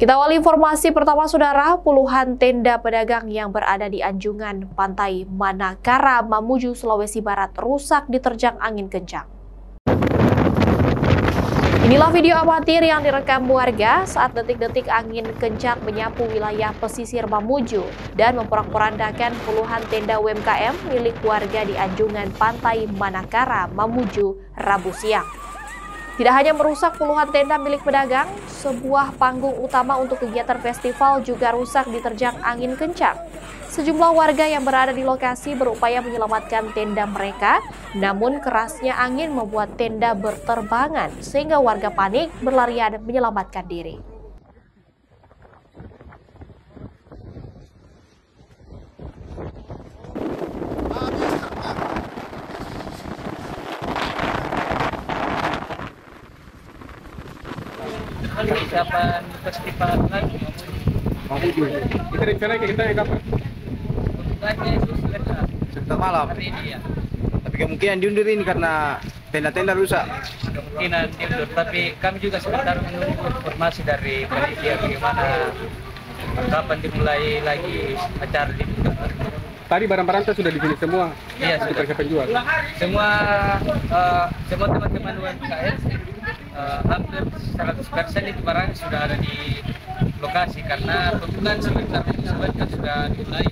Kita awali informasi pertama, saudara. Puluhan tenda pedagang yang berada di anjungan pantai Manakara, Mamuju, Sulawesi Barat rusak diterjang angin kencang. Inilah video amatir yang direkam warga saat detik-detik angin kencang menyapu wilayah pesisir Mamuju dan memporak-porandakan puluhan tenda UMKM milik warga di anjungan pantai Manakara, Mamuju, Rabu siang. Tidak hanya merusak puluhan tenda milik pedagang, sebuah panggung utama untuk kegiatan festival juga rusak diterjang angin kencang. Sejumlah warga yang berada di lokasi berupaya menyelamatkan tenda mereka, namun kerasnya angin membuat tenda berterbangan sehingga warga panik berlarian menyelamatkan diri. Persiapan festival lagi Mamuju. Kita rencana kita kapan? bukannya itu Sebentar malam. hari ini ya, Tapi kemungkinan diundur ini karena tenda-tenda rusak. kemungkinan diundur, tapi kami juga sebentar menunggu informasi dari panitia bagaimana kapan dimulai lagi acara di Tadi barang-barang sudah di sini semua. Iya, Kita siapa jual? semua teman-teman UMKM hampir 100% itu barang sudah ada di lokasi karena pembukaan sebentar sudah dimulai.